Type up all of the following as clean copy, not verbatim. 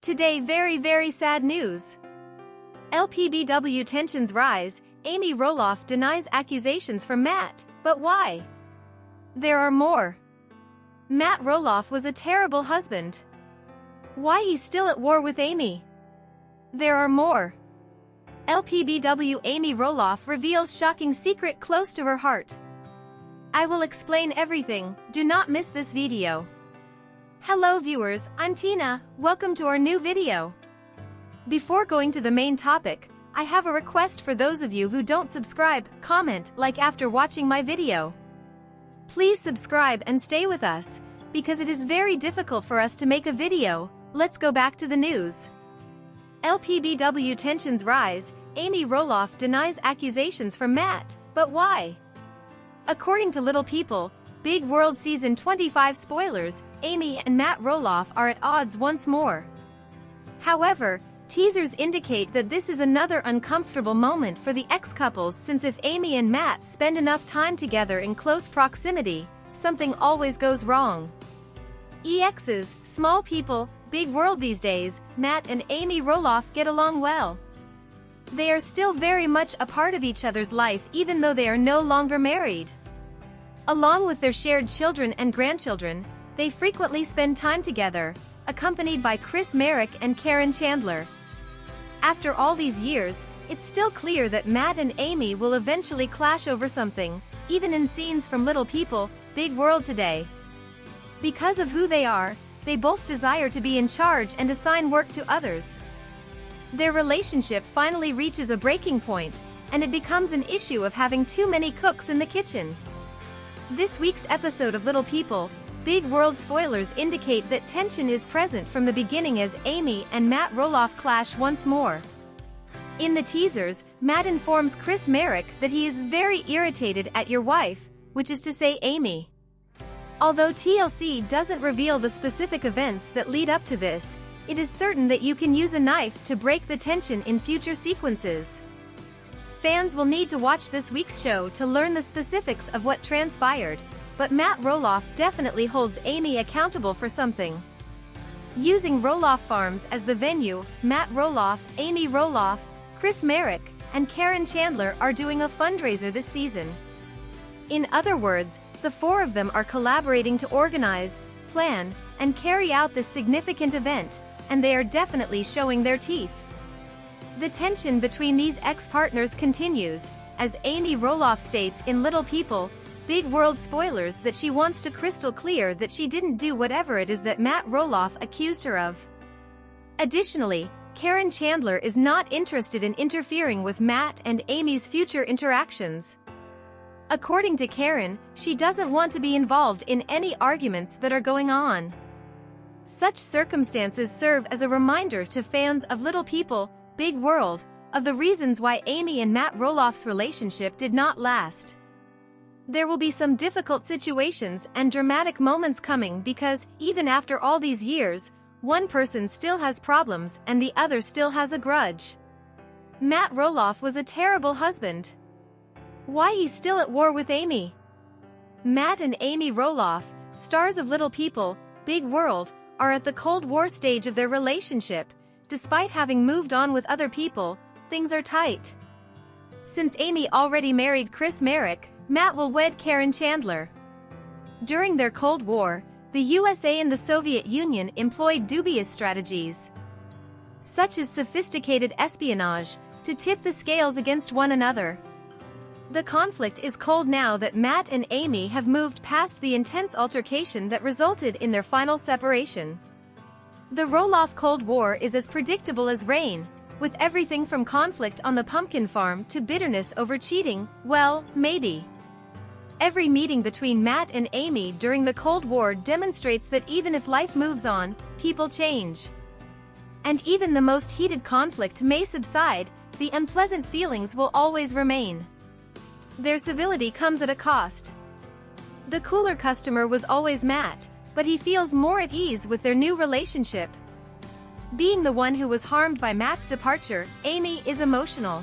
Today, very sad news. LPBW tensions rise. Amy Roloff denies accusations from Matt, but why? There are more. Matt Roloff was a terrible husband. Why he's still at war with Amy? There are more. LPBW Amy Roloff reveals shocking secret close to her heart. I will explain everything, do not miss this video. Hello viewers, I'm Tina, welcome to our new video. Before going to the main topic, I have a request for those of you who don't subscribe, comment, like after watching my video. Please subscribe and stay with us, because it is very difficult for us to make a video. Let's go back to the news. LPBW tensions rise. Amy Roloff denies accusations from Matt, but why? According to Little People, Big World Season 25 spoilers, Amy and Matt Roloff are at odds once more. However, teasers indicate that this is another uncomfortable moment for the ex-couples, since if Amy and Matt spend enough time together in close proximity, something always goes wrong. EXs, small people, big world these days. Matt and Amy Roloff get along well. They are still very much a part of each other's life even though they are no longer married. Along with their shared children and grandchildren, they frequently spend time together, accompanied by Chris Marek and Karen Chandler. After all these years, it's still clear that Matt and Amy will eventually clash over something, even in scenes from Little People, Big World today. Because of who they are, they both desire to be in charge and assign work to others. Their relationship finally reaches a breaking point, and it becomes an issue of having too many cooks in the kitchen. This week's episode of Little People, Big World spoilers indicate that tension is present from the beginning as Amy and Matt Roloff clash once more. In the teasers, Matt informs Chris Marek that he is very irritated at your wife, which is to say Amy. Although TLC doesn't reveal the specific events that lead up to this, it is certain that you can use a knife to break the tension in future sequences. Fans will need to watch this week's show to learn the specifics of what transpired, but Matt Roloff definitely holds Amy accountable for something. Using Roloff Farms as the venue, Matt Roloff, Amy Roloff, Chris Marek, and Karen Chandler are doing a fundraiser this season. In other words, the four of them are collaborating to organize, plan, and carry out this significant event, and they are definitely showing their teeth. The tension between these ex-partners continues, as Amy Roloff states in Little People, Big World spoilers that she wants to crystal clear that she didn't do whatever it is that Matt Roloff accused her of. Additionally, Karen Chandler is not interested in interfering with Matt and Amy's future interactions. According to Karen, she doesn't want to be involved in any arguments that are going on. Such circumstances serve as a reminder to fans of Little People, Big World, of the reasons why Amy and Matt Roloff's relationship did not last. There will be some difficult situations and dramatic moments coming because, even after all these years, one person still has problems and the other still has a grudge. Matt Roloff was a terrible husband. Why he's still at war with Amy? Matt and Amy Roloff, stars of Little People, Big World, are at the Cold War stage of their relationship. Despite having moved on with other people, things are tight. Since Amy already married Chris Marek, Matt will wed Karen Chandler. During their Cold War, the USA and the Soviet Union employed dubious strategies, such as sophisticated espionage, to tip the scales against one another. The conflict is cold now that Matt and Amy have moved past the intense altercation that resulted in their final separation. The Roloff Cold War is as predictable as rain, with everything from conflict on the pumpkin farm to bitterness over cheating. Well, maybe. Every meeting between Matt and Amy during the Cold War demonstrates that even if life moves on, people change. And even the most heated conflict may subside, the unpleasant feelings will always remain. Their civility comes at a cost. The cooler customer was always Matt, but he feels more at ease with their new relationship. Being the one who was harmed by Matt's departure, Amy is emotional.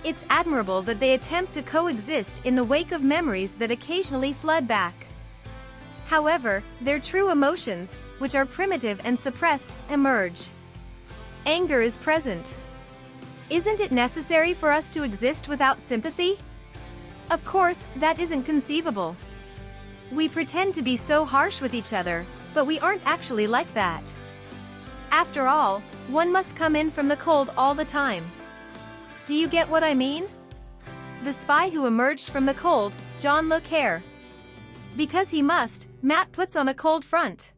It's admirable that they attempt to coexist in the wake of memories that occasionally flood back. However, their true emotions, which are primitive and suppressed, emerge. Anger is present. Isn't it necessary for us to exist without sympathy? Of course, that isn't conceivable. We pretend to be so harsh with each other, but we aren't actually like that. After all, one must come in from the cold all the time. Do you get what I mean? The spy who emerged from the cold, John Le Carre. Because he must, Matt puts on a cold front.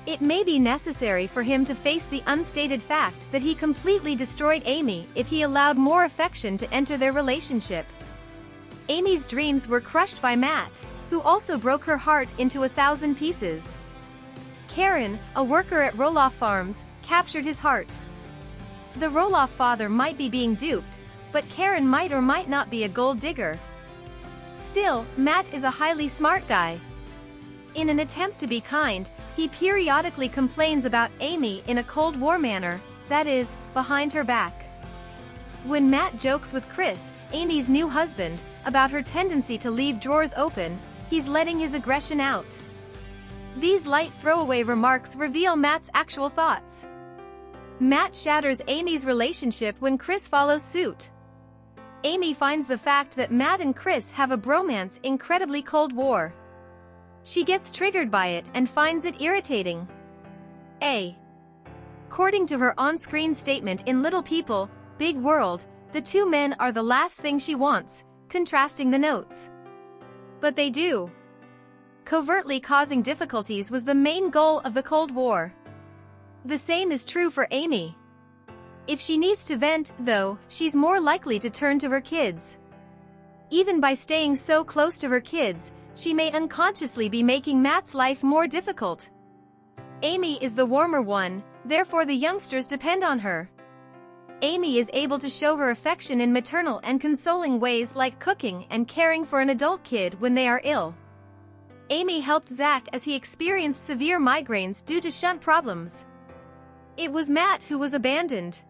It may be necessary for him to face the unstated fact that he completely destroyed Amy if he allowed more affection to enter their relationship. Amy's dreams were crushed by Matt, who also broke her heart into 1,000 pieces. Karen, a worker at Roloff Farms, captured his heart. The Roloff father might be being duped, but Karen might or might not be a gold digger. Still, Matt is a highly smart guy. In an attempt to be kind, he periodically complains about Amy in a Cold War manner, that is, behind her back. When Matt jokes with Chris, Amy's new husband, about her tendency to leave drawers open, he's letting his aggression out. These light throwaway remarks reveal Matt's actual thoughts. Matt shatters Amy's relationship when Chris follows suit. Amy finds the fact that Matt and Chris have a bromance incredibly Cold War. She gets triggered by it and finds it irritating. According to her on-screen statement in Little People, Big World, the two men are the last thing she wants, contrasting the notes. But they do. Covertly causing difficulties was the main goal of the Cold War. The same is true for Amy. If she needs to vent, though, she's more likely to turn to her kids. Even by staying so close to her kids, she may unconsciously be making Matt's life more difficult. Amy is the warmer one, therefore the youngsters depend on her. Amy is able to show her affection in maternal and consoling ways like cooking and caring for an adult kid when they are ill. Amy helped Zach as he experienced severe migraines due to shunt problems. It was Matt who was abandoned.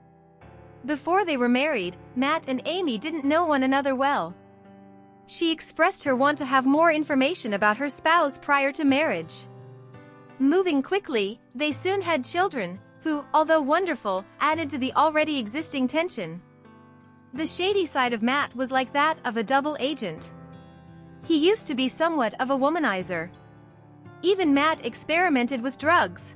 Before they were married, Matt and Amy didn't know one another well. She expressed her want to have more information about her spouse prior to marriage. Moving quickly, they soon had children, who, although wonderful, added to the already existing tension. The shady side of Matt was like that of a double agent. He used to be somewhat of a womanizer. Even Matt experimented with drugs.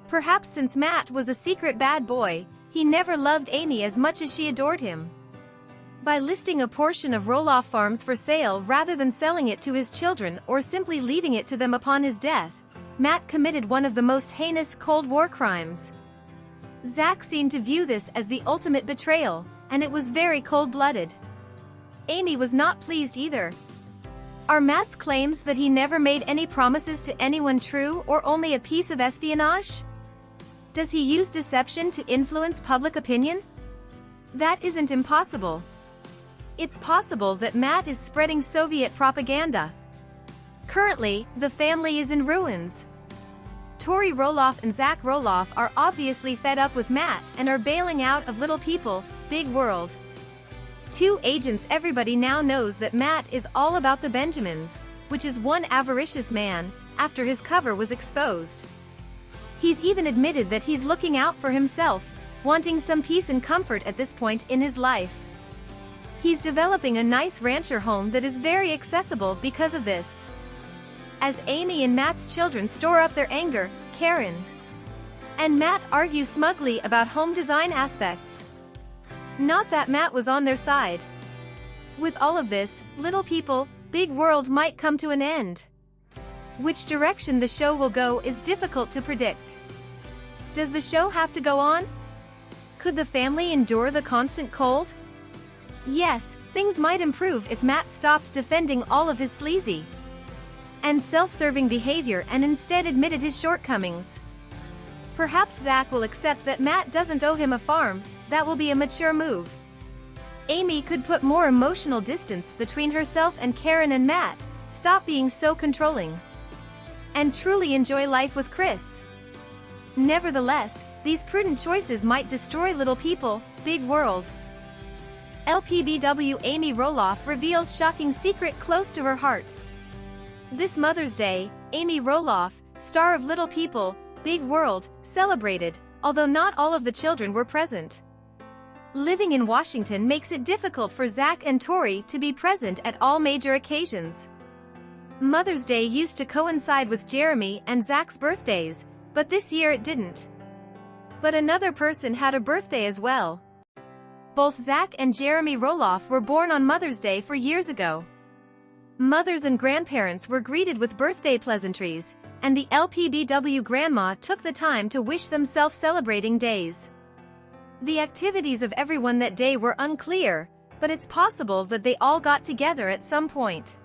Perhaps since Matt was a secret bad boy, he never loved Amy as much as she adored him. By listing a portion of Roloff Farms for sale rather than selling it to his children or simply leaving it to them upon his death, Matt committed one of the most heinous Cold War crimes. Zach seemed to view this as the ultimate betrayal, and it was very cold-blooded. Amy was not pleased either. Are Matt's claims that he never made any promises to anyone true or only a piece of espionage? Does he use deception to influence public opinion? That isn't impossible. It's possible that Matt is spreading Soviet propaganda. Currently, the family is in ruins. Tori Roloff and Zach Roloff are obviously fed up with Matt and are bailing out of Little People, Big World. Two agents. Everybody now knows that Matt is all about the Benjamins, which is one avaricious man, after his cover was exposed. He's even admitted that he's looking out for himself, wanting some peace and comfort at this point in his life. He's developing a nice rancher home that is very accessible because of this. As Amy and Matt's children store up their anger, Karen and Matt argue smugly about home design aspects. Not that Matt was on their side. With all of this, Little People, Big World might come to an end. Which direction the show will go is difficult to predict. Does the show have to go on? Could the family endure the constant cold? Yes, things might improve if Matt stopped defending all of his sleazy and self-serving behavior and instead admitted his shortcomings. Perhaps Zach will accept that Matt doesn't owe him a farm. That will be a mature move. Amy could put more emotional distance between herself and Karen, and Matt stop being so controlling and truly enjoy life with Chris. Nevertheless, these prudent choices might destroy Little People, Big World. LPBW. Amy Roloff reveals shocking secret close to her heart. This Mother's Day, Amy Roloff, star of Little People, Big World, celebrated although not all of the children were present. Living in Washington makes it difficult for Zach and Tori to be present at all major occasions. Mother's Day used to coincide with Jeremy and Zach's birthdays, but this year it didn't. But another person had a birthday as well. Both Zach and Jeremy Roloff were born on Mother's Day 4 years ago. Mothers and grandparents were greeted with birthday pleasantries, and the LPBW grandma took the time to wish them self-celebrating days. The activities of everyone that day were unclear, but it's possible that they all got together at some point.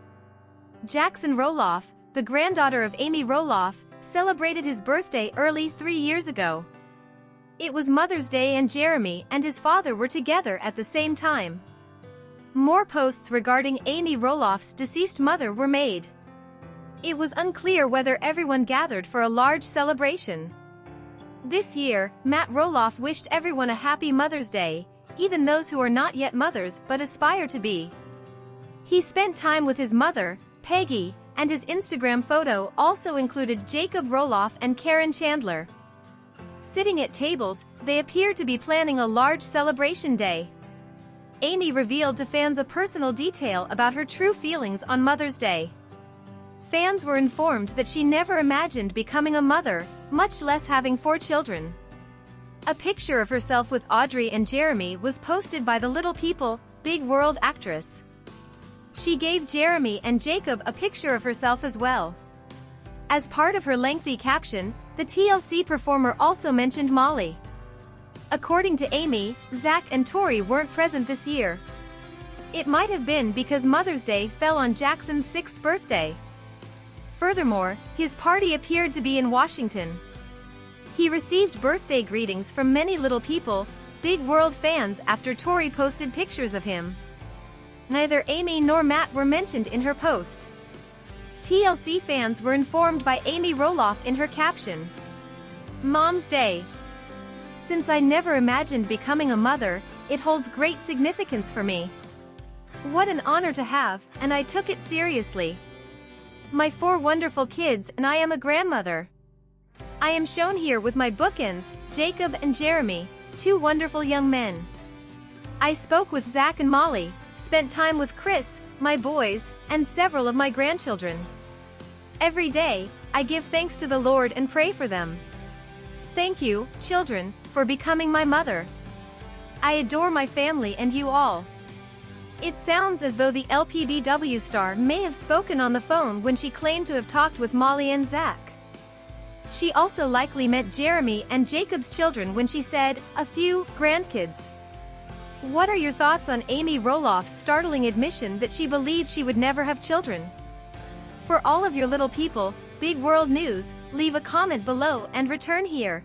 Jackson Roloff, the granddaughter of Amy Roloff, celebrated his birthday early 3 years ago. It was Mother's Day and Jeremy and his father were together at the same time. More posts regarding Amy Roloff's deceased mother were made. It was unclear whether everyone gathered for a large celebration. This year, Matt Roloff wished everyone a happy Mother's Day, even those who are not yet mothers but aspire to be. He spent time with his mother, Peggy, and his Instagram photo also included Jacob Roloff and Karen Chandler. Sitting at tables, they appeared to be planning a large celebration day. Amy revealed to fans a personal detail about her true feelings on Mother's Day. Fans were informed that she never imagined becoming a mother, much less having 4 children. A picture of herself with Audrey and Jeremy was posted by the Little People, Big World actress. She gave Jeremy and Jacob a picture of herself as well. As part of her lengthy caption, the TLC performer also mentioned Molly. According to Amy, Zach and Tori weren't present this year. It might have been because Mother's Day fell on Jackson's 6th birthday. Furthermore, his party appeared to be in Washington. He received birthday greetings from many Little People, Big World fans after Tori posted pictures of him. Neither Amy nor Matt were mentioned in her post. TLC fans were informed by Amy Roloff in her caption. Mom's Day. Since I never imagined becoming a mother, it holds great significance for me. What an honor to have, and I took it seriously. My 4 wonderful kids and I am a grandmother. I am shown here with my bookends, Jacob and Jeremy, 2 wonderful young men. I spoke with Zach and Molly, spent time with Chris, my boys, and several of my grandchildren. Every day, I give thanks to the Lord and pray for them. Thank you, children, for becoming my mother. I adore my family and you all. It sounds as though the LPBW star may have spoken on the phone when she claimed to have talked with Molly and Zach. She also likely meant Jeremy and Jacob's children when she said, a few grandkids. What are your thoughts on Amy Roloff's startling admission that she believed she would never have children? For all of your Little People, Big World news, leave a comment below and return here.